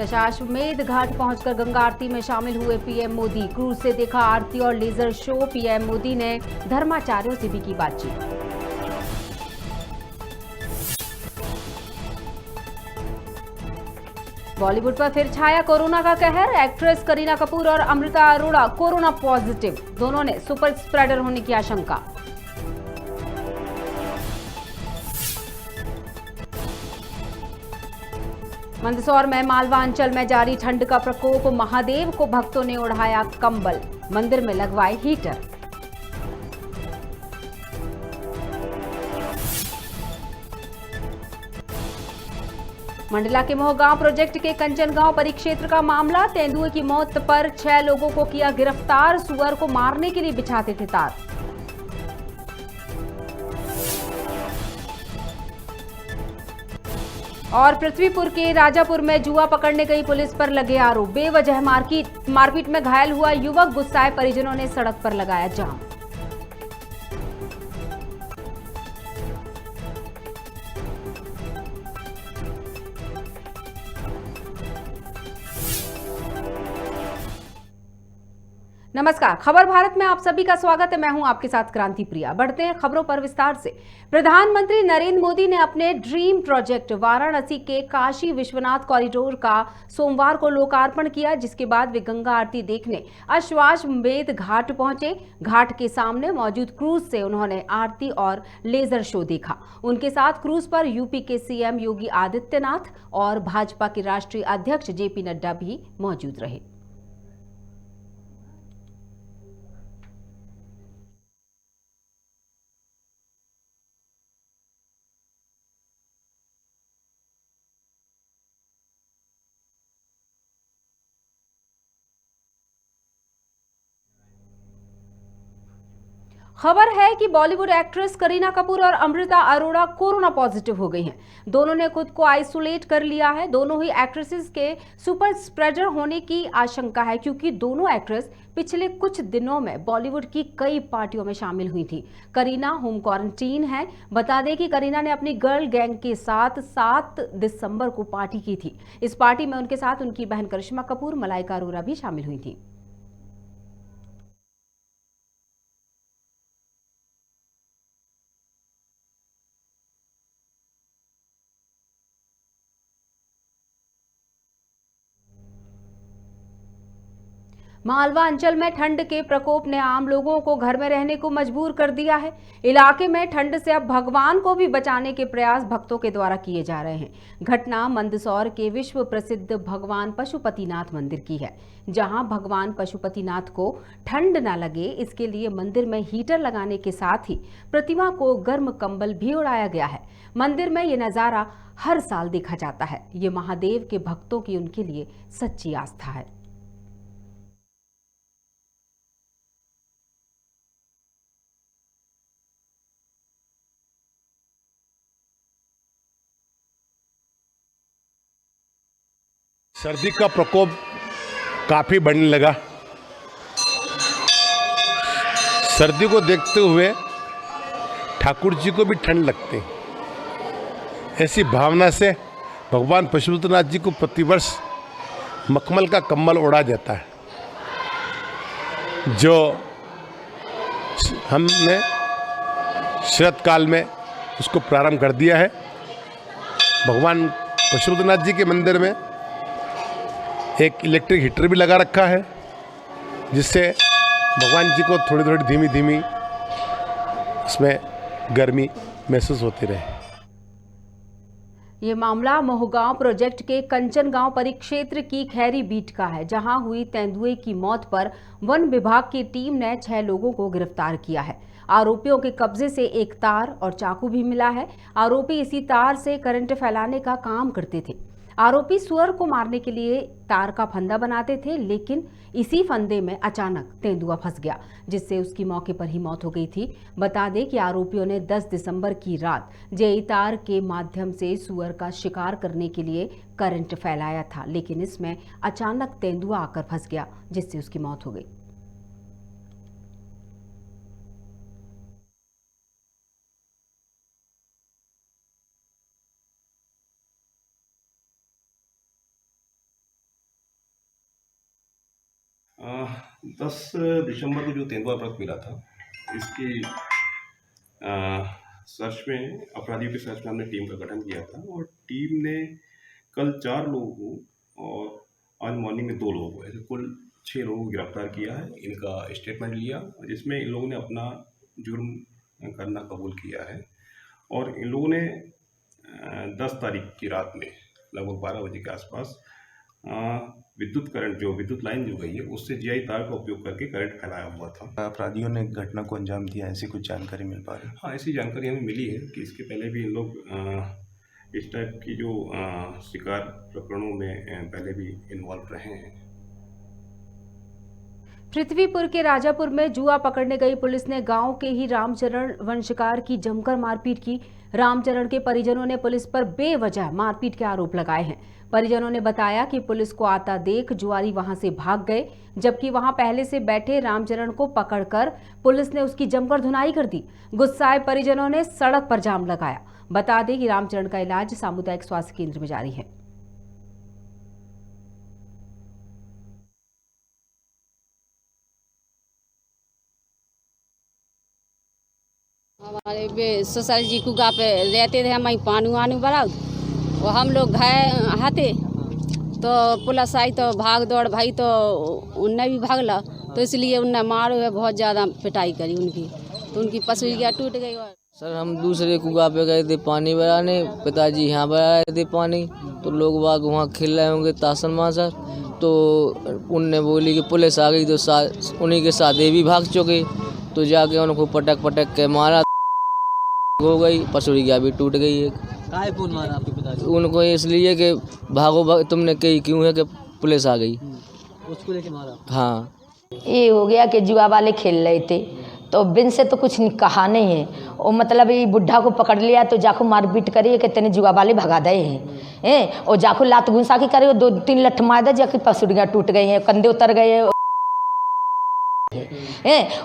दशाश्वमेध घाट पहुंचकर गंगा आरती में शामिल हुए पीएम मोदी। क्रूज से देखा आरती और लेजर शो। पीएम मोदी ने धर्माचार्यों से भी की बातचीत। बॉलीवुड पर फिर छाया कोरोना का कहर। एक्ट्रेस करीना कपूर और अमृता अरोड़ा कोरोना पॉजिटिव। दोनों ने सुपर स्प्रेडर होने की आशंका। मंदसौर में मालवा अंचल में जारी ठंड का प्रकोप। महादेव को भक्तों ने ओढ़ाया कंबल। मंदिर में लगवाए हीटर। मंडला के मोहगांव प्रोजेक्ट के कंचनगांव परिक्षेत्र का मामला। तेंदुए की मौत पर 6 लोगों को किया गिरफ्तार। सुअर को मारने के लिए बिछाते थे तार। और पृथ्वीपुर के राजापुर में जुआ पकड़ने गई पुलिस पर लगे आरोप। बेवजह मारपीट में घायल हुआ युवक। गुस्साए परिजनों ने सड़क पर लगाया जाम। नमस्कार, खबर भारत में आप सभी का स्वागत है। मैं हूं आपके साथ क्रांति प्रिया। बढ़ते हैं खबरों पर विस्तार से। प्रधानमंत्री नरेंद्र मोदी ने अपने ड्रीम प्रोजेक्ट वाराणसी के काशी विश्वनाथ कॉरिडोर का सोमवार को लोकार्पण किया, जिसके बाद वे गंगा आरती देखने अश्वमेध घाट पहुंचे। घाट के सामने मौजूद क्रूज से उन्होंने आरती और लेजर शो देखा। उनके साथ क्रूज पर यूपी के सीएम योगी आदित्यनाथ और भाजपा के राष्ट्रीय अध्यक्ष जेपी नड्डा भी मौजूद रहे। खबर है कि बॉलीवुड एक्ट्रेस करीना कपूर और अमृता अरोड़ा कोरोना पॉजिटिव हो गई हैं। दोनों ने खुद को आइसोलेट कर लिया है। दोनों ही एक्ट्रेसेस के सुपर स्प्रेडर होने की आशंका है, क्योंकि दोनों एक्ट्रेस पिछले कुछ दिनों में बॉलीवुड की कई पार्टियों में शामिल हुई थी। करीना होम क्वारंटीन है। बता दें कि करीना ने अपनी गर्ल गैंग के साथ 7 दिसंबर को पार्टी की थी। इस पार्टी में उनके साथ उनकी बहन करिश्मा कपूर, मलाइका अरोड़ा भी शामिल हुई थी। मालवा अंचल में ठंड के प्रकोप ने आम लोगों को घर में रहने को मजबूर कर दिया है। इलाके में ठंड से अब भगवान को भी बचाने के प्रयास भक्तों के द्वारा किए जा रहे हैं। घटना मंदसौर के विश्व प्रसिद्ध भगवान पशुपतिनाथ मंदिर की है, जहां भगवान पशुपतिनाथ को ठंड न लगे इसके लिए मंदिर में हीटर लगाने के साथ ही प्रतिमा को गर्म कंबल भी उड़ाया गया है। मंदिर में ये नजारा हर साल देखा जाता है। ये महादेव के भक्तों की उनके लिए सच्ची आस्था है। सर्दी का प्रकोप काफ़ी बढ़ने लगा। सर्दी को देखते हुए ठाकुर जी को भी ठंड लगती है। ऐसी भावना से भगवान पशुपतिनाथ जी को प्रतिवर्ष मखमल का कम्बल ओढ़ा जाता है, जो हमने शरद काल में उसको प्रारंभ कर दिया है। भगवान पशुपतिनाथ जी के मंदिर में एक इलेक्ट्रिक हीटर भी लगा रखा है, जिससे भगवान जी को थोड़ी थोड़ी धीमी धीमी उसमें गर्मी महसूस होती रहे। ये मामला मोहगांव प्रोजेक्ट के कंचनगांव परिक्षेत्र की खैरी बीट का है, जहां हुई तेंदुए की मौत पर वन विभाग की टीम ने 6 लोगों को गिरफ्तार किया है। आरोपियों के कब्जे से एक तार और चाकू भी मिला है। आरोपी इसी तार से करंट फैलाने का काम करते थे। आरोपी सुअर को मारने के लिए तार का फंदा बनाते थे, लेकिन इसी फंदे में अचानक तेंदुआ फंस गया, जिससे उसकी मौके पर ही मौत हो गई थी। बता दें कि आरोपियों ने 10 दिसंबर की रात जेई तार के माध्यम से सुअर का शिकार करने के लिए करंट फैलाया था, लेकिन इसमें अचानक तेंदुआ आकर फंस गया, जिससे उसकी मौत हो गई। 10 दिसंबर को जो तेंदुआ ट्रक मिला था, इसकी सर्च में, अपराधियों के सर्च में हमने टीम का गठन किया था और टीम ने कल 4 लोगों को और आज मॉर्निंग में 2 लोगों को, ऐसे कुल 6 लोगों को गिरफ्तार किया है। इनका स्टेटमेंट लिया जिसमें इन लोगों ने अपना जुर्म करना कबूल किया है और इन लोगों ने 10 तारीख की रात में लगभग 12 बजे के आसपास विद्युत लाइन जो गई है उससे जीआई तार का उपयोग करके करंट फैलाया हुआ था। अपराधियों ने घटना को अंजाम दिया, ऐसी कुछ जानकारी मिल पा रही है? हाँ, ऐसी जानकारी हमें मिली है कि इसके पहले भी इन लोग इस टाइप की जो शिकार प्रकरणों में पहले भी इन्वॉल्व रहे हैं। पृथ्वीपुर के राजापुर में जुआ पकड़ने गई पुलिस ने गांव के ही रामचरण वंशकार की जमकर मारपीट की। रामचरण के परिजनों ने पुलिस पर बेवजह मारपीट के आरोप लगाए हैं। परिजनों ने बताया कि पुलिस को आता देख जुआरी वहां से भाग गए, जबकि वहां पहले से बैठे रामचरण को पकड़कर पुलिस ने उसकी जमकर धुनाई कर दी। गुस्साए परिजनों ने सड़क पर जाम लगाया। बता दें कि रामचरण का इलाज सामुदायिक स्वास्थ्य केंद्र में जारी है। हमारे ससुर जी कुगा पे रहते थे, हम पानी वानी भरा वो हम लोग गए हाथे तो पुलिस आई तो भाग दौड़ भाई तो उनने भी भागला तो इसलिए उनने मारो है, बहुत ज़्यादा पिटाई करी उनकी, तो उनकी पसलियाँ टूट गई। सर हम दूसरे कुआ पे गए थे पानी भराने, पिताजी यहाँ भरा थे पानी, तो लोग बाग वहाँ खेल रहे होंगे तासन माँ सर, तो उनने बोली कि पुलिस आ गई, तो उन्हीं के साथ ये भी भाग चुके, तो जाके उनको पटक पटक के मारा, हो गई पसुड़िया भी टूट गई। एक काय फोन मारा आपके पिताजी? उनको इसलिए कि भागो तुमने कही क्यों है कि पुलिस आ गई, उसको लेके मारा? हाँ। ये हो गया कि जुआ वाले खेल रहे थे तो बिन से तो कुछ कहा नहीं है, वो मतलब ये बुढ़ा को पकड़ लिया तो जाको मारपीट करिए कि तेने जुआ वाले भगा दे हैं और जाको लात घुसा के करे 2-3 लठ मार दे, जाके पसुड़ियाँ टूट गई हैं, कंधे उतर गए हैं,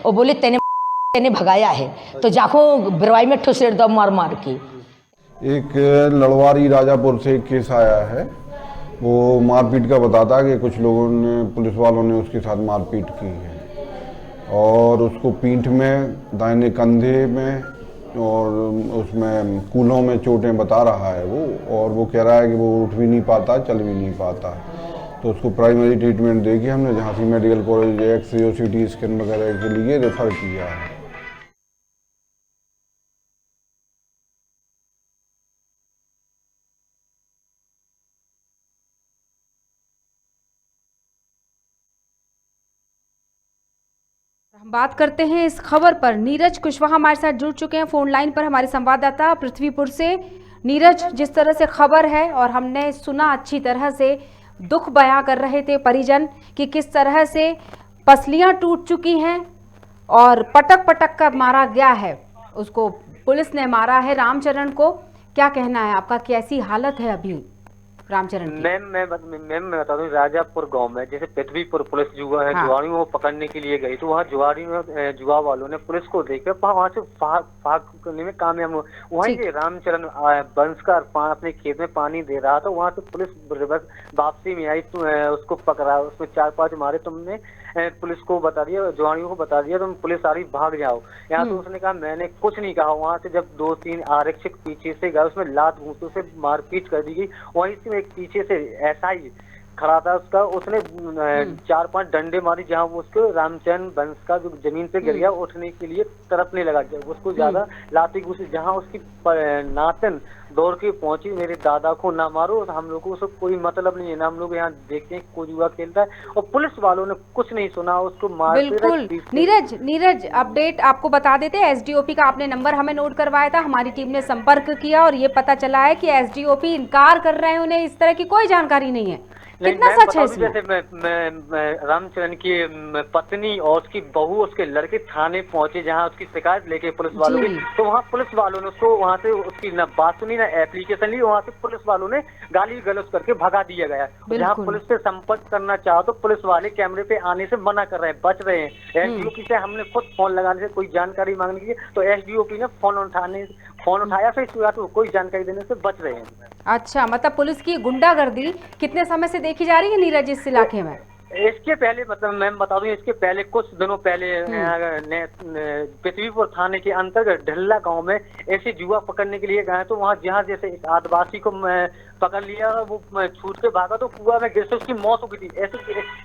वो बोले तेने भगाया है, तो जाको बिरवाई में ठुसेड़ दो मार मार के। एक लड़वारी राजापुर से एक केस आया है, वो मारपीट का बताता है कि कुछ लोगों ने, पुलिस वालों ने उसके साथ मारपीट की है और उसको पीठ में, दाहिने कंधे में और उसमें कूल्हों में चोटें बता रहा है वो, और वो कह रहा है कि वो उठ भी नहीं पाता, चल भी नहीं पाता, तो उसको प्राइमरी ट्रीटमेंट देके हमने झांसी मेडिकल कॉलेज एक्स-रे और CT स्कैन वगैरह के लिए रेफर किया है। हम बात करते हैं इस खबर पर। नीरज कुशवाहा हमारे साथ जुड़ चुके हैं फोन लाइन पर, हमारे संवाददाता पृथ्वीपुर से। नीरज, जिस तरह से खबर है और हमने सुना, अच्छी तरह से दुख बयां कर रहे थे परिजन कि किस तरह से पसलियां टूट चुकी हैं और पटक पटक कर मारा गया है, उसको पुलिस ने मारा है रामचरण को। क्या कहना है आपका, कैसी हालत है अभी रामचरण की? मैम मैं बता दूं, राजापुर गांव में जैसे पृथ्वीपुर पुलिस जुआ है, हाँ। जुआरियों को पकड़ने के लिए गई, तो वहाँ जुआरी में जुआ वालों ने पुलिस को देखकर वहाँ से भाग करने में कामयाब हुआ। वहीं से रामचरण बंसकर अपने खेत में पानी दे रहा था, वहाँ से पुलिस वापसी में आई तो उसको पकड़ा, उसमें 4-5 मारे, तुमने पुलिस को बता दिया, जुआरियों को बता दिया, तुम पुलिस आ रही भाग जाओ। यहाँ तो उसने कहा मैंने कुछ नहीं कहा। वहाँ से जब 2-3 आरक्षक पीछे से गए, उसमें लात घूंसों से मारपीट कर दी गई। वहीं से एक पीछे से SI खड़ा था उसका, उसने 4-5 डंडे मारी, जहाँ वो उसको रामचरण बंस का जो जमीन पे गिर गया, उठने के लिए तड़पने लगा, उसको ज्यादा लाती घुसी, जहाँ उसकी नातन दौड़ के पहुंची, मेरे दादा को ना मारो, हम लोगों को उसको कोई मतलब नहीं है ना, हम लोग यहाँ देखते हैं कोई जुआ खेलता है, और पुलिस वालों ने कुछ नहीं सुना, उसको मार। बिल्कुल नीरज अपडेट आपको बता देते हैं, SDOP का आपने नंबर हमें नोट करवाया था, हमारी टीम ने संपर्क किया और ये पता चला है कि SDOP इनकार कर रहे हैं, उन्हें इस तरह की कोई जानकारी नहीं है। कितना सच है इसमें? जैसे मैं रामचरण की पत्नी और उसकी बहू, उसके लड़के थाने पहुंचे, जहां उसकी शिकायत लेके पुलिस वालों की, तो वहां पुलिस वालों ने उसको वहां से उसकी न बात सुनी, ना एप्लीकेशन ली, वहां से पुलिस वालों ने गाली गलौज करके भगा दिया गया। जहां पुलिस से संपर्क करना चाहो तो पुलिस वाले कैमरे पे आने से मना कर रहे हैं, बच रहे हैं। SDOP से हमने खुद फोन लगाने से कोई जानकारी मांगने की, तो SDOP ने फोन उठाया, फिर तो कोई जानकारी देने से बच रहे हैं। अच्छा, मतलब पुलिस की गुंडागर्दी कितने समय से देखी जा रही है नीरज इस इलाके में? इसके पहले मतलब मैं बता दूं, इसके पहले कुछ दिनों पहले पृथ्वीपुर थाने के अंतर्गत ढल्ला गांव में ऐसे जुआ पकड़ने के लिए गए तो वहां जहां जैसे एक आदिवासी को पकड़ लिया, वो छूट के भागा तो कुआं में गिर से उसकी मौत हो गई थी।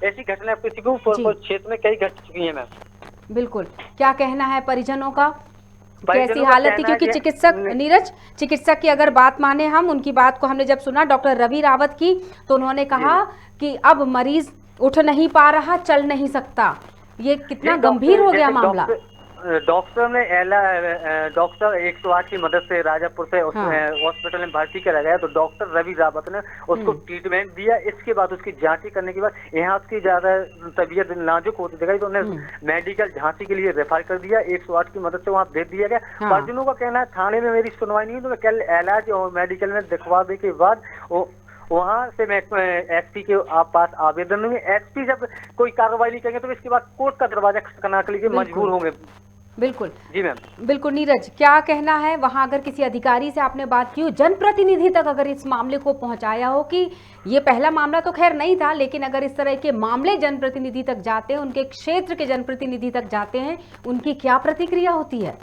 ऐसी घटना पृथ्वीपुर क्षेत्र में कई घट चुकी है मैम। बिल्कुल, क्या कहना है परिजनों का, कैसी हालत थी? क्योंकि चिकित्सक नीरज, चिकित्सक की अगर बात माने हम, उनकी बात को हमने जब सुना डॉक्टर रवि रावत की, तो उन्होंने कहा कि अब मरीज उठ नहीं पा रहा, चल नहीं सकता। ये कितना गंभीर हो गया मामला। डॉक्टर ने डॉक्टर 108 की मदद से राजापुर से हॉस्पिटल में भर्ती करा गया, तो डॉक्टर रवि रावत ने उसको ट्रीटमेंट दिया। इसके बाद उसकी जांच करने के बाद यहाँ उसकी ज्यादा तबीयत नाजुक होती दिखाई तो उन्हें मेडिकल झांसी के लिए रेफर कर दिया। 108 की मदद से वहाँ भेज दिया गया। परिजनों का कहना है थाने में मेरी सुनवाई नहीं हुई, तो मैं कल इलाज और मेडिकल में दिखवाने के बाद वहाँ से मैं एसपी के पास आवेदन दूंगी। एसपी जब कोई कार्रवाई नहीं करेंगे तो इसके बाद कोर्ट का दरवाजा खटखटाने के लिए मजबूर होंगे। बिल्कुल जी मैम। बिल्कुल नीरज, क्या कहना है वहां, अगर किसी अधिकारी से आपने बात की हो, जनप्रतिनिधि तक अगर इस मामले को पहुंचाया हो कि ये पहला मामला तो खैर नहीं था, लेकिन अगर इस तरह के मामले जनप्रतिनिधि तक जाते हैं, उनके क्षेत्र के जनप्रतिनिधि तक जाते हैं, उनकी क्या प्रतिक्रिया होती है?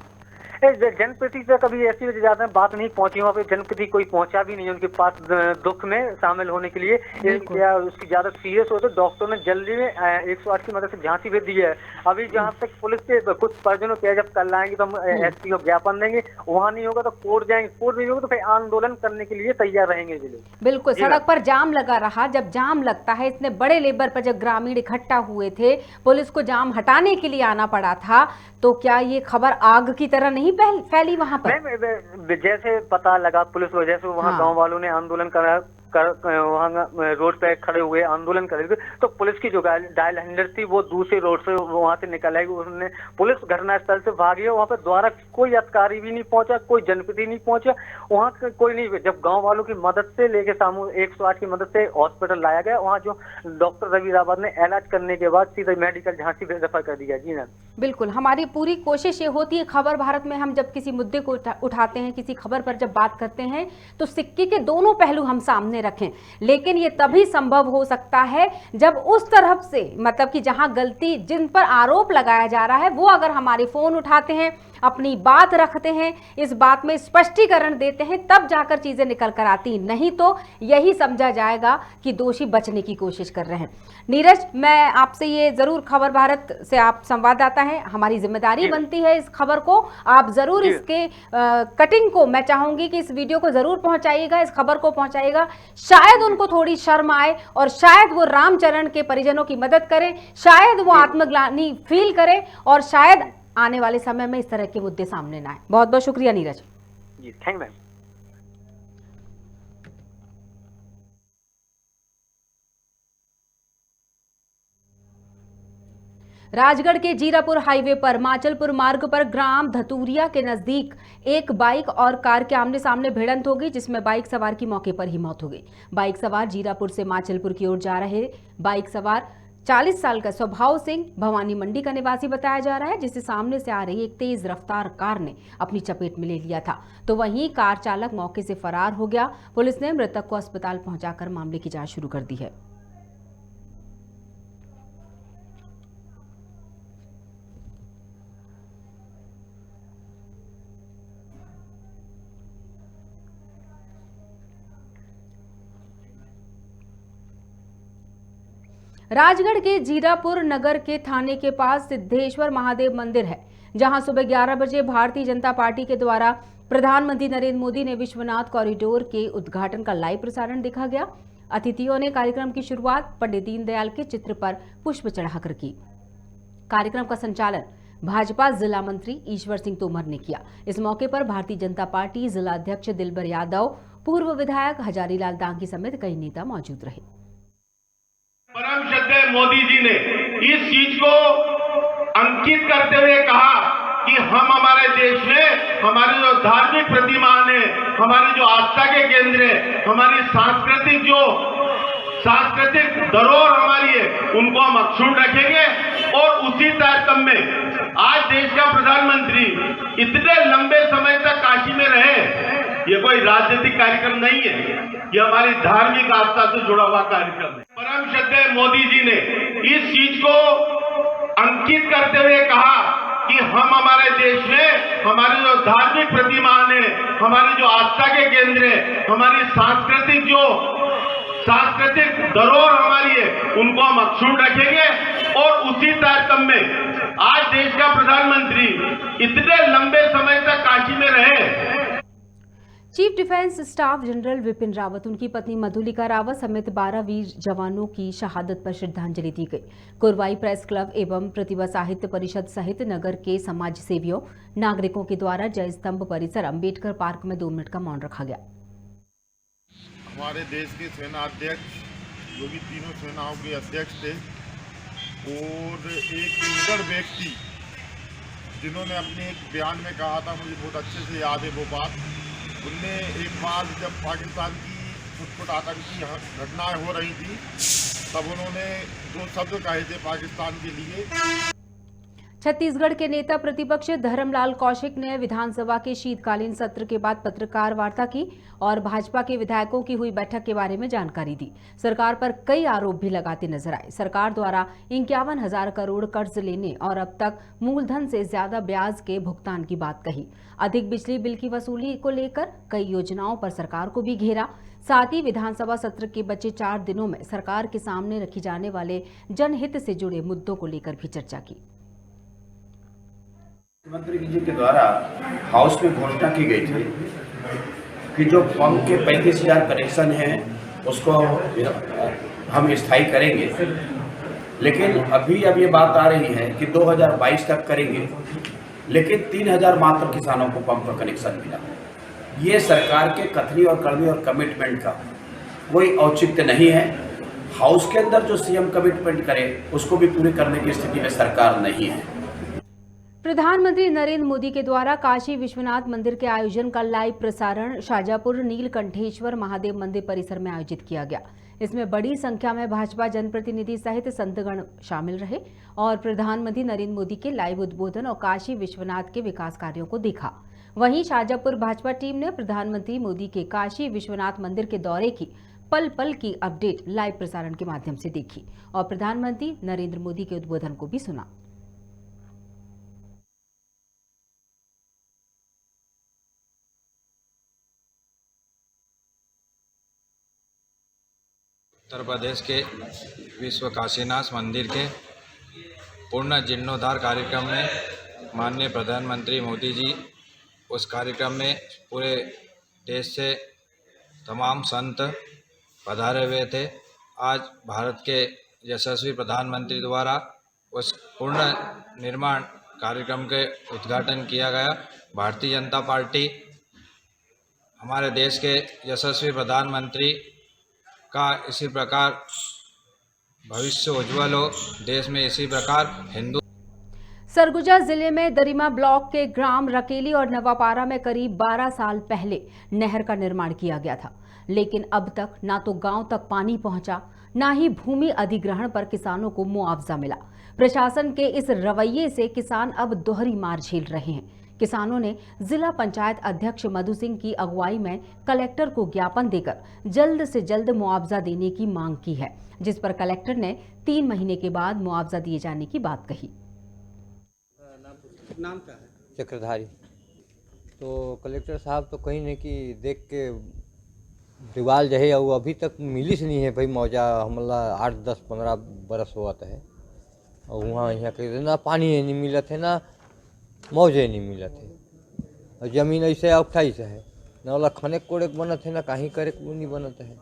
जनप्रति तक कभी ऐसी ज्यादा बात नहीं पहुंची, वहाँ पे जनप्रति कोई पहुंचा भी नहीं उनके पास दुख में शामिल होने के लिए। क्या उसकी ज्यादा सीरियस हो तो डॉक्टर ने जल्दी में 108 की मदद से झांसी भेज दी है। अभी जहाँ तक पुलिस के कुछ परिजनों के जब कल आएंगे तो हम एसपी को ज्ञापन देंगे, वहाँ नहीं होगा तो कोर्ट जाएंगे, कोर्ट नहीं होगा तो फिर आंदोलन करने के लिए तैयार रहेंगे। बिल्कुल, सड़क पर जाम लगा रहा। जब जाम लगता है इतने बड़े लेवल पर, जब ग्रामीण इकट्ठा हुए थे, पुलिस को जाम हटाने के लिए आना पड़ा था, तो क्या ये खबर आग की तरह नहीं फैली वहां पर? जैसे पता लगा पुलिस वजह से वहाँ गांव वालों ने आंदोलन करा, वहाँ रोड पे खड़े हुए आंदोलन करेंगे, तो पुलिस की जो डायल हैंडलर थी वो दूसरे रोड से वहाँ से निकल आई। उसने पुलिस घटनास्थल से भागी है। वहाँ पे द्वारा कोई अधिकारी भी नहीं पहुंचा, कोई जनप्रतिनिधि नहीं पहुंचा, वहाँ कोई नहीं। जब गांव वालों की मदद से लेके सामू 108 की मदद से हॉस्पिटल लाया गया, वहाँ जो डॉक्टर रवि रावत ने इलाज करने के बाद सीधे मेडिकल झांसी रेफर कर दिया। जी मैम। बिल्कुल, हमारी पूरी कोशिश ये होती है खबर भारत में हम जब किसी मुद्दे को उठाते हैं, किसी खबर पर जब बात करते हैं, तो सिक्के के दोनों पहलू हम सामने रखें। लेकिन ये तभी संभव हो सकता है जब उस तरफ से, मतलब कि जहां गलती, जिन पर आरोप लगाया जा रहा है, वो अगर हमारे फोन उठाते हैं, अपनी बात रखते हैं, इस बात में स्पष्टीकरण देते हैं, तब जाकर चीजें निकल कर आती। नहीं तो यही समझा जाएगा कि दोषी बचने की कोशिश कर रहे हैं। नीरज, मैं आपसे ये जरूर, खबर भारत से आप संवाददाता हैं, हमारी जिम्मेदारी बनती है इस खबर को आप जरूर इसके कटिंग को, मैं चाहूंगी कि इस वीडियो को जरूर पहुंचाइएगा, इस खबर को पहुंचाइएगा। शायद उनको थोड़ी शर्म आए और शायद वो रामचरण के परिजनों की मदद करें, शायद वो आत्मग्लानि फील करें और शायद आने वाले समय में इस तरह के मुद्दे सामने ना आए। बहुत बहुत शुक्रिया नीरज जी। Thank ma'am. राजगढ़ के जीरापुर हाईवे पर माचलपुर मार्ग पर ग्राम धतूरिया के नजदीक एक बाइक और कार के आमने सामने भिड़ंत हो गई, जिसमें बाइक सवार की मौके पर ही मौत हो गई। बाइक सवार जीरापुर से माचलपुर की ओर जा रहे बाइक सवार 40 साल का स्वभाव सिंह भवानी मंडी का निवासी बताया जा रहा है, जिसे सामने से आ रही एक तेज रफ्तार कार ने अपनी चपेट में ले लिया था, तो वहीं कार चालक मौके से फरार हो गया। पुलिस ने मृतक को अस्पताल पहुंचाकर मामले की जांच शुरू कर दी है। राजगढ़ के जीरापुर नगर के थाने के पास सिद्धेश्वर महादेव मंदिर है, जहां सुबह 11 बजे भारतीय जनता पार्टी के द्वारा प्रधानमंत्री नरेंद्र मोदी ने विश्वनाथ कॉरिडोर के उद्घाटन का लाइव प्रसारण देखा गया। अतिथियों ने कार्यक्रम की शुरुआत पंडित दीनदयाल के चित्र पर पुष्प चढ़ाकर की। कार्यक्रम का संचालन भाजपा जिला मंत्री ईश्वर सिंह तोमर ने किया। इस मौके पर भारतीय जनता पार्टी जिला अध्यक्ष दिलबर यादव, पूर्व विधायक हजारीलाल दांगी समेत कई नेता मौजूद रहे। परम श्रद्धेय मोदी जी ने इस चीज को अंकित करते हुए कहा कि हम हमारे देश में हमारी जो धार्मिक प्रतिमान है, हमारी जो आस्था के केंद्र है, हमारी सांस्कृतिक धरोहर हमारी है, उनको हम अक्षुण्ण रखेंगे। और उसी तारतम्य में आज देश का प्रधानमंत्री इतने लंबे समय तक काशी में रहे, ये कोई राजनीतिक कार्यक्रम नहीं है, ये हमारी धार्मिक आस्था से जुड़ा हुआ कार्यक्रम है। परम श्रद्धेय मोदी जी ने इस चीज को अंकित करते हुए कहा कि हम हमारे देश में हमारी जो धार्मिक प्रतिमान है, हमारी जो आस्था के केंद्र है, हमारी सांस्कृतिक धरोहर हमारी है, उनको हम अक्षुण्ण रखेंगे। और उसी तारतम्य में आज देश का प्रधानमंत्री इतने लंबे समय तक काशी में रहे। Chief defence staff general Vipin Rawat, उनकी पत्नी मधुलिका रावत समेत 12 वीर जवानों की शहादत पर श्रद्धांजलि दी गई। कुरवाई प्रेस क्लब एवं प्रतिभा साहित्य परिषद सहित नगर के समाज सेवियों नागरिकों के द्वारा जय स्तंभ परिसर अंबेडकर पार्क में 2 मिनट का मौन रखा गया। हमारे देश के सेना अध्यक्ष जो भी तीनों सेनाओं के अध्यक्ष थे और एक निडर व्यक्ति जिन्होंने अपने एक बयान में कहा था, मुझे बहुत अच्छे से याद है वो बात, उनने एक बार जब पाकिस्तान की छुटपुट आतंकी घटनाएं हो रही थी तब उन्होंने 2 शब्द कहे थे पाकिस्तान के लिए। छत्तीसगढ़ के नेता प्रतिपक्ष धर्मलाल कौशिक ने विधानसभा के शीतकालीन सत्र के बाद पत्रकार वार्ता की और भाजपा के विधायकों की हुई बैठक के बारे में जानकारी दी। सरकार पर कई आरोप भी लगाते नजर आए। सरकार द्वारा 51,000 करोड़ कर्ज लेने और अब तक मूलधन से ज्यादा ब्याज के भुगतान की बात कही। अधिक बिजली बिल की वसूली को लेकर कई योजनाओं पर सरकार को भी घेरा। साथ ही विधानसभा सत्र के बचे 4 दिनों में सरकार के सामने रखी जाने वाले जनहित से जुड़े मुद्दों को लेकर भी चर्चा की। मुख्यमंत्री जी के द्वारा हाउस में घोषणा की गई थी कि जो पंप के 35,000 कनेक्शन हैं उसको हम स्थायी करेंगे, लेकिन अभी अब ये बात आ रही है कि 2022 तक करेंगे, लेकिन 3,000 मात्र किसानों को पंप का कनेक्शन मिला। ये सरकार के कथनी और करनी और कमिटमेंट का कोई औचित्य नहीं है। हाउस के अंदर जो सीएम कमिटमेंट करे उसको भी पूरी करने की स्थिति में सरकार नहीं है। प्रधानमंत्री नरेंद्र मोदी के द्वारा काशी विश्वनाथ मंदिर के आयोजन का लाइव प्रसारण शाजापुर नीलकंठेश्वर महादेव मंदिर परिसर में आयोजित किया गया। इसमें बड़ी संख्या में भाजपा जनप्रतिनिधि सहित संतगण शामिल रहे और प्रधानमंत्री नरेंद्र मोदी के लाइव उद्बोधन और काशी विश्वनाथ के विकास कार्यों को देखा। वहीं शाजापुर भाजपा टीम ने प्रधानमंत्री मोदी के काशी विश्वनाथ मंदिर के दौरे की पल पल की अपडेट लाइव प्रसारण के माध्यम से देखी और प्रधानमंत्री नरेंद्र मोदी के उद्बोधन को भी सुना। उत्तर प्रदेश के विश्व काशीनाथ मंदिर के पूर्ण जीर्णोद्धार कार्यक्रम में माननीय प्रधानमंत्री मोदी जी उस कार्यक्रम में पूरे देश से तमाम संत पधारे हुए थे। आज भारत के यशस्वी प्रधानमंत्री द्वारा उस पूर्ण निर्माण कार्यक्रम के उद्घाटन किया गया। भारतीय जनता पार्टी हमारे देश के यशस्वी प्रधानमंत्री का इसी प्रकार भविष्य उज्ज्वल हो, देश में इसी प्रकार हिंदू। सरगुजा जिले में दरिमा ब्लॉक के ग्राम रकेली और नवापारा में करीब 12 साल पहले नहर का निर्माण किया गया था, लेकिन अब तक ना तो गांव तक पानी पहुंचा, ना ही भूमि अधिग्रहण पर किसानों को मुआवजा मिला। प्रशासन के इस रवैये से किसान अब दोहरी मार झेल रहे हैं। किसानों ने जिला पंचायत अध्यक्ष मधु सिंह की अगुवाई में कलेक्टर को ज्ञापन देकर जल्द से जल्द मुआवजा देने की मांग की है, जिस पर कलेक्टर ने 3 महीने के बाद मुआवजा दिए जाने की बात कही। नाम क्या है? चक्रधारी। तो कलेक्टर साहब तो कहीं नहीं कि देख के दीवार जो है वो अभी तक मिली से नहीं है भाई मौजा। हमला 8, 10, 15 बरस हुआ है और वहाँ यहाँ के ना पानी नहीं मिला थे ना मौजे नहीं मिला थे और जमीन ऐसे अवठाई से है ना वाला खाने कोड़े बनत है ना कहीं करे को नहीं बनत है।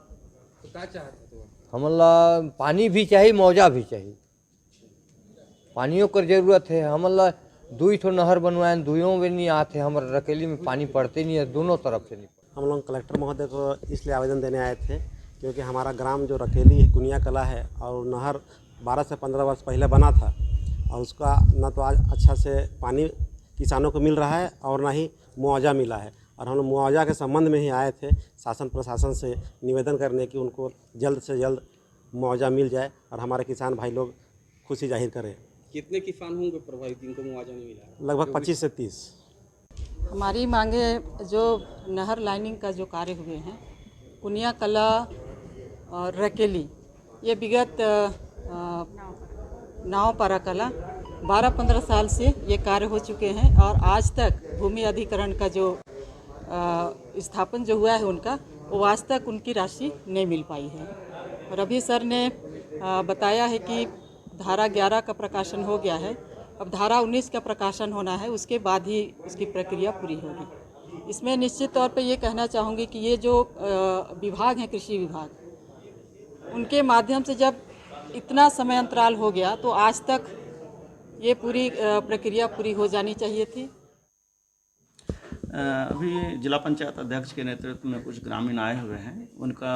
तो क्या चाहते हो? हमला पानी भी चाहिए मौजा भी चाहिए, पानियों की जरूरत है। हमला 2 ठो नहर बनवाए, 2 में नहीं आते। हमारे रकेली में पानी पड़ते नहीं है, दोनों तरफ से नहीं। हम लोग कलेक्टर महोदय को इसलिए आवेदन देने आए थे क्योंकि हमारा ग्राम जो रकेली कुनिया कला है और नहर 12 से 15 वर्ष पहले बना था और उसका न तो आज अच्छा से पानी किसानों को मिल रहा है और ना ही मुआवजा मिला है। और हम लोग मुआवजा के संबंध में ही आए थे शासन प्रशासन से निवेदन करने की उनको जल्द से जल्द मुआवजा मिल जाए और हमारे किसान भाई लोग खुशी जाहिर करें। कितने किसान होंगे प्रभावित जिनको मुआवजा नहीं मिला? लगभग 25 से 30। हमारी मांगे जो नहर लाइनिंग का जो कार्य हुए हैं कुनिया कला और रकेली, ये विगत नाव पाराकला 12-15 साल से ये कार्य हो चुके हैं और आज तक भूमि अधिकरण का जो स्थापन जो हुआ है उनका, वो आज तक उनकी राशि नहीं मिल पाई है। और अभी सर ने बताया है कि धारा 11 का प्रकाशन हो गया है, अब धारा 19 का प्रकाशन होना है, उसके बाद ही उसकी प्रक्रिया पूरी होगी। इसमें निश्चित तौर पे ये कहना चाहूँगी कि ये जो विभाग हैं, कृषि विभाग, उनके माध्यम से जब इतना समय अंतराल हो गया तो आज तक ये पूरी प्रक्रिया पूरी हो जानी चाहिए थी। अभी जिला पंचायत अध्यक्ष के नेतृत्व में कुछ ग्रामीण आए हुए हैं। उनका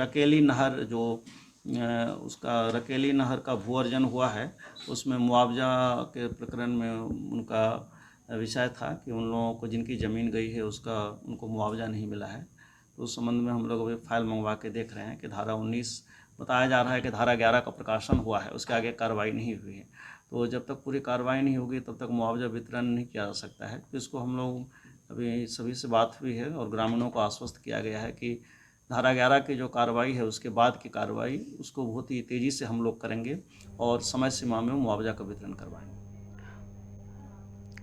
रकेली नहर जो उसका रकेली नहर का भू अर्जन हुआ है, उसमें मुआवजा के प्रकरण में उनका विषय था कि उन लोगों को जिनकी ज़मीन गई है उसका उनको मुआवजा नहीं मिला है। तो उस संबंध में हम लोग अभी फाइल मंगवा के देख रहे हैं कि धारा 19 बताया जा रहा है कि धारा 11 का प्रकाशन हुआ है, उसके आगे कार्रवाई नहीं हुई है। तो जब तक पूरी कार्रवाई नहीं होगी तब तक मुआवजा वितरण नहीं किया जा सकता है। तो इसको हम लोग अभी सभी से बात हुई है और ग्रामीणों को आश्वस्त किया गया है कि धारा 11 की जो कार्रवाई है उसके बाद की कार्रवाई उसको बहुत ही तेज़ी से हम लोग करेंगे और समय सीमा में मुआवजा का वितरण करवाएंगे।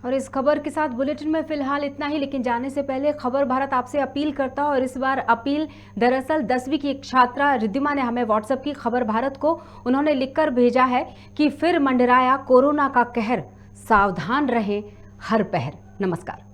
और इस खबर के साथ बुलेटिन में फिलहाल इतना ही, लेकिन जाने से पहले खबर भारत आपसे अपील करता है और इस बार अपील दरअसल 10वीं की एक छात्रा रिद्धिमा ने हमें व्हाट्सएप की खबर भारत को उन्होंने लिखकर भेजा है कि फिर मंडराया कोरोना का कहर, सावधान रहें हर पहर। नमस्कार।